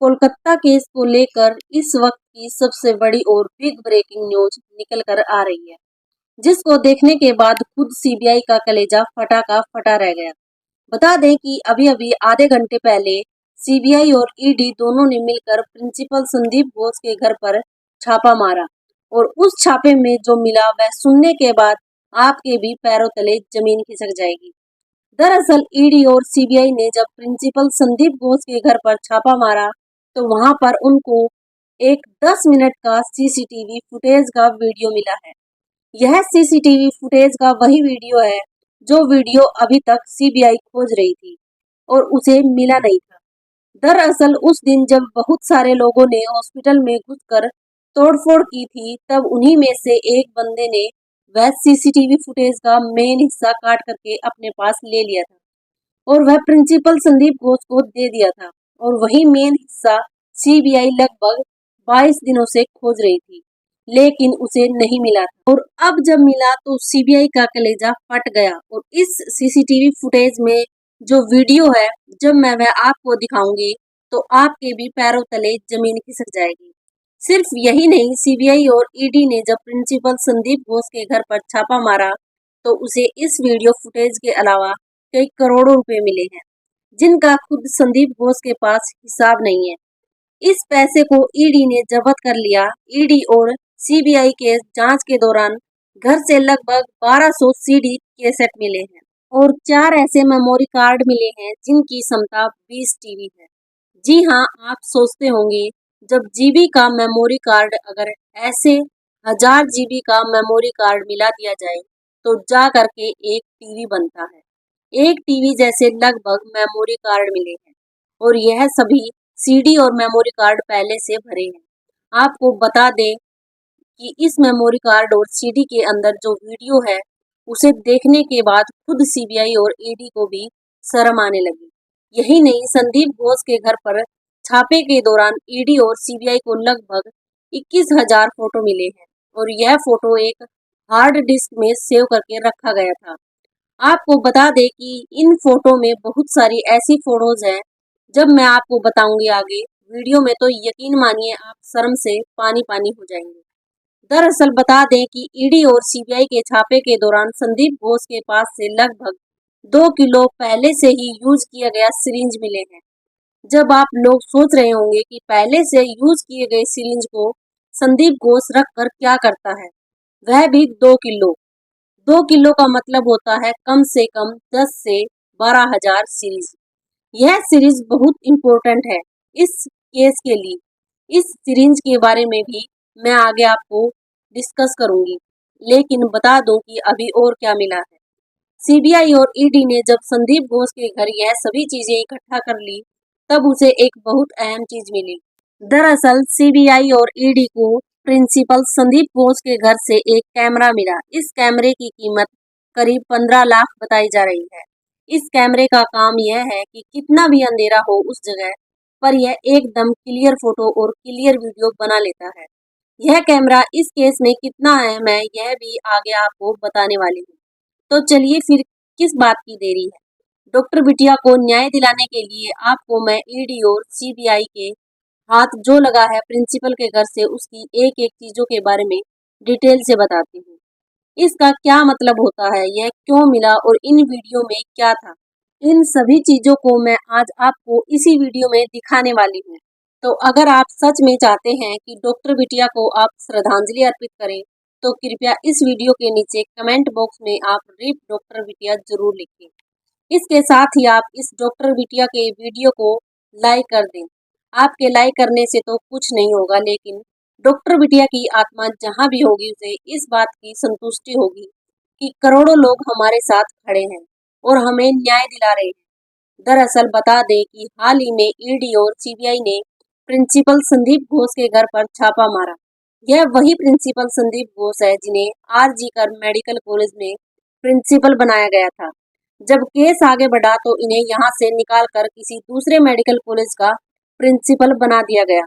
Kolkata case को लेकर इस वक्त की सबसे बड़ी और बिग ब्रेकिंग न्यूज निकल कर आ रही है, जिसको देखने के बाद खुद सीबीआई का कलेजा फटा का फटा रह गया। बता दें कि अभी अभी आधे घंटे पहले सीबीआई और ईडी दोनों ने मिलकर प्रिंसिपल संदीप घोष के घर पर छापा मारा और उस छापे में जो मिला वह सुनने के बाद आपके भी पैरों तले जमीन खिसक जाएगी। दरअसल ईडी और सीबीआई ने जब प्रिंसिपल संदीप घोष के घर पर छापा मारा तो वहां पर उनको एक 10 मिनट का सीसीटीवी फुटेज का वीडियो मिला है। यह सीसीटीवी फुटेज का वही वीडियो है जो वीडियो अभी तक सीबीआई खोज रही थी और उसे मिला नहीं था। दरअसल उस दिन जब बहुत सारे लोगों ने हॉस्पिटल में घुसकर तोड़फोड़ की थी, तब उन्हीं में से एक बंदे ने वह सीसीटीवी फुटेज का मेन हिस्सा काट करके अपने पास ले लिया था और वह प्रिंसिपल संदीप घोष को दे दिया था और वही मेन हिस्सा सीबीआई लगभग 22 दिनों से खोज रही थी, लेकिन उसे नहीं मिला था। और अब जब मिला तो सीबीआई का कलेजा फट गया और इस सीसीटीवी फुटेज में जो वीडियो है, जब मैं वह आपको दिखाऊंगी तो आपके भी पैरों तले जमीन खिसक जाएगी। सिर्फ यही नहीं, सीबीआई और ईडी ने जब प्रिंसिपल संदीप घोष के घर पर छापा मारा तो उसे इस वीडियो फुटेज के अलावा कई करोड़ों रुपए मिले हैं, जिनका खुद संदीप घोष के पास हिसाब नहीं है। इस पैसे को ईडी ने जब्त कर लिया। ईडी और सीबीआई के जांच के दौरान घर से लगभग 1200 सीडी कैसेट मिले हैं और 4 ऐसे मेमोरी कार्ड मिले हैं जिनकी क्षमता 20 टीबी है। जी हाँ, आप सोचते होंगे जब जीबी का मेमोरी कार्ड, अगर ऐसे 1000 जीबी का मेमोरी कार्ड मिला दिया जाए तो जा करके एक टीवी बनता है। एक टीवी जैसे लगभग मेमोरी कार्ड मिले हैं और यह सभी सीडी और मेमोरी कार्ड पहले से भरे हैं। आपको बता दें कि इस मेमोरी कार्ड और सीडी के अंदर जो वीडियो है उसे देखने के बाद खुद सीबीआई और ईडी को भी शर्म आने लगी। यही नहीं, संदीप घोष के घर पर छापे के दौरान ईडी और सीबीआई को लगभग 21,000 फोटो मिले हैं और यह फोटो एक हार्ड डिस्क में सेव करके रखा गया था। आपको बता दें कि इन फोटो में बहुत सारी ऐसी फोटोज हैं, जब मैं आपको बताऊंगी आगे वीडियो में तो यकीन मानिए आप शर्म से पानी पानी हो जाएंगे। दरअसल बता दें कि ईडी और सीबीआई के छापे के दौरान संदीप घोष के पास से लगभग 2 किलो पहले से ही यूज किया गया सिरिंज मिले हैं। जब आप लोग सोच रहे होंगे कि पहले से यूज किए गए सिरिंज को संदीप घोष रख कर क्या करता है, वह भी 2 किलो। 2 किलो का मतलब होता है कम से कम 10 से 12,000 सीरीज। यह सीरीज बहुत इंपॉर्टेंट है इस केस के लिए। इस सीरीज के बारे में भी मैं आगे आपको डिस्कस करूंगी, लेकिन बता दूं कि अभी और क्या मिला है। सीबीआई और ईडी ने जब संदीप घोष के घर यह सभी चीजें इकट्ठा कर ली तब उसे एक बहुत अहम चीज मिली। दरअसल सीबीआई और ईडी को प्रिंसिपल संदीप घोष के घर से एक कैमरा मिला। इस कैमरे की कीमत करीब 15 लाख बताई जा रही है। इस कैमरे का काम यह है कि कितना भी अंधेरा हो उस जगह पर यह एकदम क्लियर फोटो और क्लियर वीडियो बना लेता है। यह कैमरा इस केस में कितना अहम है यह भी आगे आपको बताने वाली हूँ। तो चलिए फिर किस बात की देरी है। डॉक्टर बिटिया को न्याय दिलाने के लिए आपको मैं ईडी और सीबीआई के हाथ जो लगा है प्रिंसिपल के घर से उसकी एक एक चीजों के बारे में डिटेल से बताती हूँ। इसका क्या मतलब होता है, यह क्यों मिला और इन वीडियो में क्या था, इन सभी चीजों को मैं आज आपको इसी वीडियो में दिखाने वाली हूँ। तो अगर आप सच में चाहते हैं कि डॉक्टर बिटिया को आप श्रद्धांजलि अर्पित करें तो कृपया इस वीडियो के नीचे कमेंट बॉक्स में आप रिप डॉक्टर बिटिया जरूर लिखें। इसके साथ ही आप इस डॉक्टर बिटिया के वीडियो को लाइक कर दें। आपके लाइक करने से तो कुछ नहीं होगा, लेकिन डॉक्टर बिटिया की आत्मा जहां भी होगी उसे इस बात की संतुष्टि होगी कि करोड़ों लोग हमारे साथ खड़े हैं और हमें न्याय दिला रहे हैं। दरअसल बता दें कि हाल ही में ईडी और सीबीआई ने प्रिंसिपल संदीप घोष के घर पर छापा मारा। यह वही प्रिंसिपल संदीप घोष है जिन्हें आरजी कर मेडिकल कॉलेज में प्रिंसिपल बनाया गया था। जब केस आगे बढ़ा तो इन्हें यहां से निकालकर किसी दूसरे मेडिकल कॉलेज का प्रिंसिपल बना दिया गया।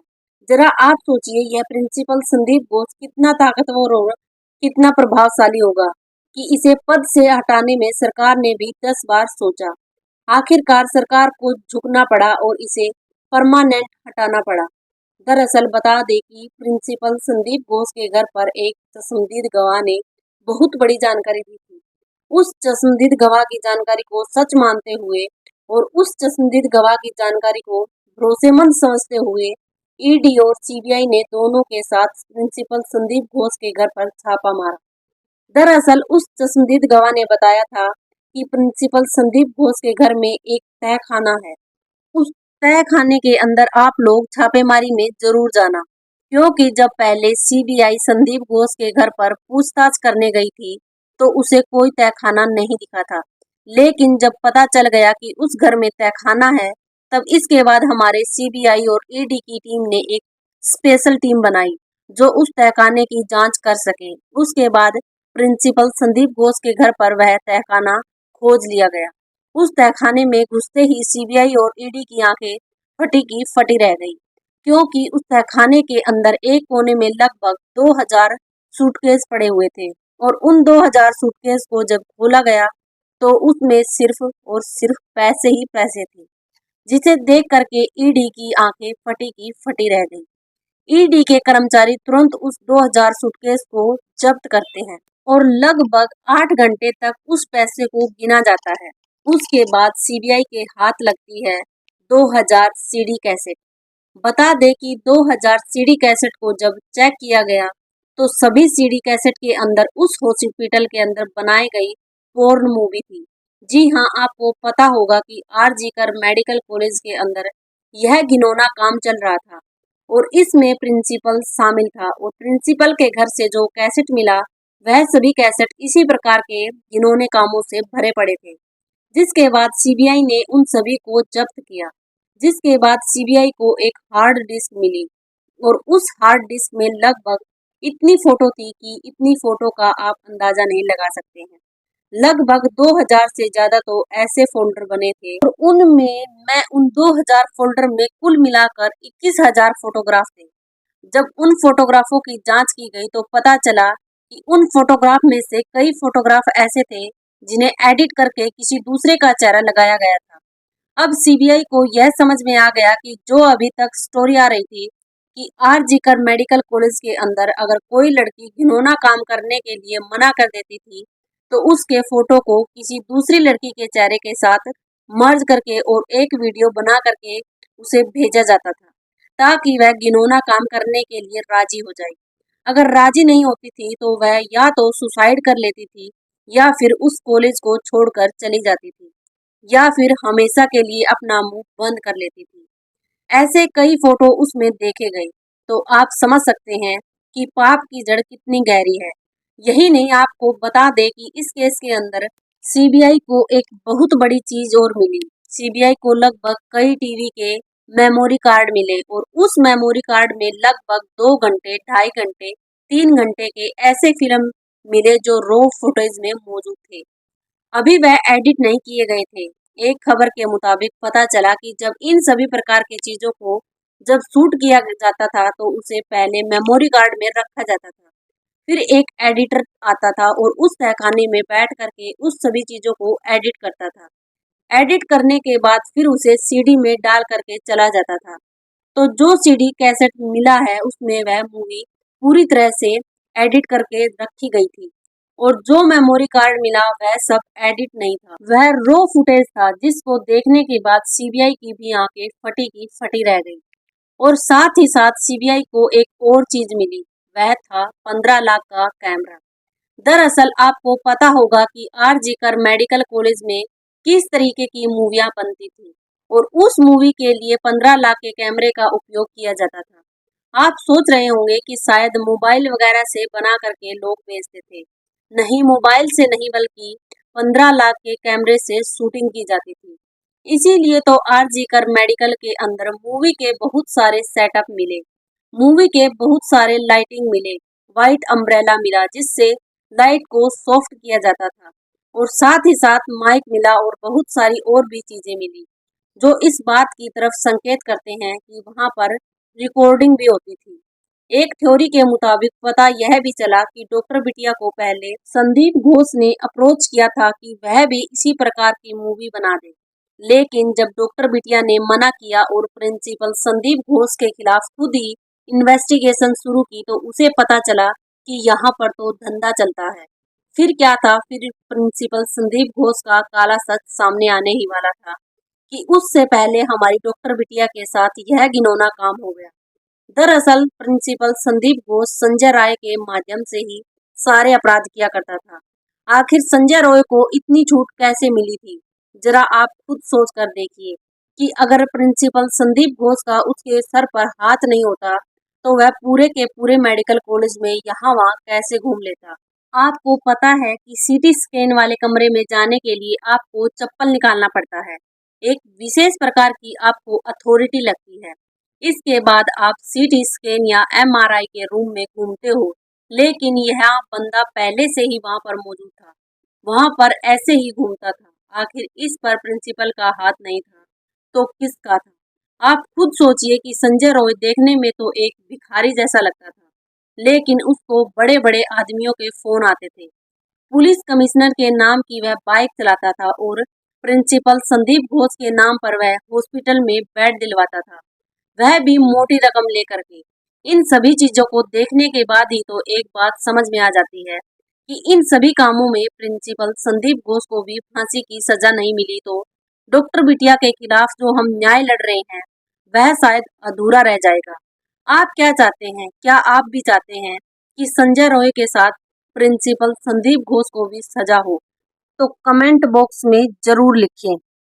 जरा आप सोचिए यह प्रिंसिपल संदीप घोष कितना ताकतवर और कितना प्रभावशाली होगा कि इसे पद से हटाने में सरकार ने भी 10 बार सोचा। आखिरकार सरकार को झुकना पड़ा और इसे परमानेंट हटाना पड़ा। दरअसल बता दें कि प्रिंसिपल संदीप घोष के घर पर एक चश्मदीद गवाह ने बहुत बड़ी जानकारी दी थी। उस चश्मदीद गवाह की जानकारी को सच मानते हुए और उस चश्मदीद गवाह की जानकारी को भरोसेमंद समझते हुए ईडी और सीबीआई ने दोनों के साथ प्रिंसिपल संदीप घोष के घर पर छापा मारा। दरअसल उस चश्मदीद गवाह ने बताया था कि प्रिंसिपल संदीप घोष के घर में एक तहखाना है। उस तहखाने के अंदर आप लोग छापेमारी में जरूर जाना, क्योंकि जब पहले सीबीआई संदीप घोष के घर पर पूछताछ करने गई थी तो उसे कोई तहखाना नहीं दिखा था। लेकिन जब पता चल गया कि उस घर में तहखाना है, तब इसके बाद हमारे सीबीआई और ईडी की टीम ने एक स्पेशल टीम बनाई जो उस तहखाने की जांच कर सके। उसके बाद प्रिंसिपल संदीप घोष के घर पर वह तहखाना खोज लिया गया। उस तहखाने में घुसते ही सीबीआई और ईडी की आंखें फटी की फटी रह गई, क्योंकि उस तहखाने के अंदर एक कोने में लगभग 2000 सूटकेस पड़े हुए थे और उन 2000 सूटकेस को जब खोला गया तो उसमें सिर्फ और सिर्फ पैसे ही पैसे थे, जिसे देख करके ईडी की आंखें फटी की फटी रह गई। ईडी के कर्मचारी तुरंत उस 2000 सूटकेस को जब्त करते हैं और लगभग 8 घंटे तक उस पैसे को गिना जाता है। उसके बाद सीबीआई के हाथ लगती है 2000 सीडी कैसेट। बता दें कि 2000 सीडी कैसेट को जब चेक किया गया तो सभी सीडी कैसेट के अंदर उस हॉस्पिटल के अंदर बनाई गई पोर्न मूवी थी। जी हाँ, आपको पता होगा कि आरजी कर मेडिकल कॉलेज के अंदर यह घिनौना काम चल रहा था और इसमें प्रिंसिपल शामिल था और प्रिंसिपल के घर से जो कैसेट मिला वह सभी कैसेट इसी प्रकार के घिनौने कामों से भरे पड़े थे। जिसके बाद सीबीआई ने उन सभी को जब्त किया। जिसके बाद सीबीआई को एक हार्ड डिस्क मिली और उस हार्ड डिस्क में लगभग इतनी फोटो थी कि इतनी फोटो का आप अंदाजा नहीं लगा सकते हैं। लगभग 2000 से ज्यादा तो ऐसे फोल्डर बने थे और उन 2000 फोल्डर में कुल मिलाकर 21,000 फोटोग्राफ थे। जब उन फोटोग्राफों की जांच की गई तो पता चला कि उन फोटोग्राफ में से कई फोटोग्राफ ऐसे थे जिन्हें एडिट करके किसी दूसरे का चेहरा लगाया गया था। अब सीबीआई को यह समझ में आ गया कि जो अभी तक स्टोरी आ रही थी कि आरजी कर मेडिकल कॉलेज के अंदर अगर कोई लड़की घिनौना काम करने के लिए मना कर देती थी तो उसके फोटो को किसी दूसरी लड़की के चेहरे के साथ मर्ज करके और एक वीडियो बना करके उसे भेजा जाता था ताकि वह घिनौना काम करने के लिए राजी हो जाए। अगर राजी नहीं होती थी तो वह या तो सुसाइड कर लेती थी या फिर उस कॉलेज को छोड़कर चली जाती थी या फिर हमेशा के लिए अपना मुंह बंद कर लेती थी। ऐसे कई फोटो उसमें देखे गए तो आप समझ सकते हैं कि पाप की जड़ कितनी गहरी है। यही नहीं, आपको बता दें कि इस केस के अंदर सीबीआई को एक बहुत बड़ी चीज और मिली। सीबीआई को लगभग कई टीवी के मेमोरी कार्ड मिले और उस मेमोरी कार्ड में लगभग 2 घंटे, 2.5 घंटे, 3 घंटे के ऐसे फिल्म मिले जो रॉ फुटेज में मौजूद थे। अभी वह एडिट नहीं किए गए थे। एक खबर के मुताबिक पता चला कि जब इन सभी प्रकार की चीजों को जब शूट किया जाता था तो उसे पहले मेमोरी कार्ड में रखा जाता था, फिर एक एडिटर आता था और उस तहखाने में बैठ करके उस सभी चीजों को एडिट करता था। एडिट करने के बाद फिर उसे सीडी में डाल करके चला जाता था। तो जो सीडी कैसेट मिला है उसमें वह मूवी पूरी तरह से एडिट करके रखी गई थी और जो मेमोरी कार्ड मिला वह सब एडिट नहीं था, वह रॉ फुटेज था जिसको देखने के बाद सीबीआई की भी आंखें फटी की फटी रह गई। और साथ ही साथ सीबीआई को एक और चीज मिली, वह था 15 लाख का कैमरा। दरअसल आपको पता होगा कि आरजी कर मेडिकल कॉलेज में किस तरीके की मूवियां बनती थी और उस मूवी के लिए 15 लाख के कैमरे का उपयोग किया जाता था। आप सोच रहे होंगे कि शायद मोबाइल वगैरह से बना करके लोग बेचते थे। नहीं, मोबाइल से नहीं बल्कि 15 लाख के कैमरे से शूटिंग की जाती थी। इसीलिए तो आरजी कर मेडिकल के अंदर मूवी के बहुत सारे सेटअप मिले, मूवी के बहुत सारे लाइटिंग मिले, व्हाइट अम्ब्रेला मिला जिससे लाइट को सॉफ्ट किया जाता था और साथ ही साथ माइक मिला और बहुत सारी और भी चीजें मिली जो इस बात की तरफ संकेत करते हैं कि वहां पर रिकॉर्डिंग भी होती थी। एक थ्योरी के मुताबिक पता यह भी चला कि डॉक्टर बिटिया को पहले संदीप घोष ने अप्रोच किया था कि वह भी इसी प्रकार की मूवी बना दे, लेकिन जब डॉक्टर बिटिया ने मना किया और प्रिंसिपल संदीप घोष के खिलाफ खुद ही इन्वेस्टिगेशन शुरू की तो उसे पता चला कि यहाँ पर तो धंधा चलता है। फिर क्या था, फिर प्रिंसिपल संदीप घोष का काला सच सामने आने ही वाला था कि उससे पहले हमारी डॉक्टर बिटिया के साथ यह घिनौना काम हो गया। दरअसल प्रिंसिपल संदीप घोष संजय राय के माध्यम से ही सारे अपराध किया करता था। आखिर संजय रॉय को इतनी छूट कैसे मिली थी? जरा आप खुद सोच कर देखिए कि अगर प्रिंसिपल संदीप घोष का उसके सर पर हाथ नहीं होता तो वह पूरे के पूरे मेडिकल कॉलेज में यहाँ वहाँ कैसे घूम लेता। आपको पता है कि सीटी स्कैन वाले कमरे में जाने के लिए आपको चप्पल निकालना पड़ता है। एक विशेष प्रकार की आपको अथॉरिटी लगती है। इसके बाद आप सीटी स्कैन या एमआरआई के रूम में घूमते हो, लेकिन यह बंदा पहले से ही वहां पर मौजूद था, वहां पर ऐसे ही घूमता था। आखिर इस पर प्रिंसिपल का हाथ नहीं था तो किसका था? आप खुद सोचिए कि संजय रॉय देखने में तो एक भिखारी जैसा लगता था, लेकिन उसको बड़े बड़े आदमियों के फोन आते थे। पुलिस कमिश्नर के नाम की वह बाइक चलाता था और प्रिंसिपल संदीप घोष के नाम पर वह हॉस्पिटल में बेड दिलवाता था, वह भी मोटी रकम लेकर के। इन सभी चीजों को देखने के बाद ही तो एक बात समझ में आ जाती है कि इन सभी कामों में प्रिंसिपल संदीप घोष को भी फांसी की सजा नहीं मिली तो डॉक्टर बिटिया के खिलाफ जो हम न्याय लड़ रहे हैं वह शायद अधूरा रह जाएगा। आप क्या चाहते हैं? क्या आप भी चाहते हैं कि संजय रॉय के साथ प्रिंसिपल संदीप घोष को भी सजा हो? तो कमेंट बॉक्स में जरूर लिखें।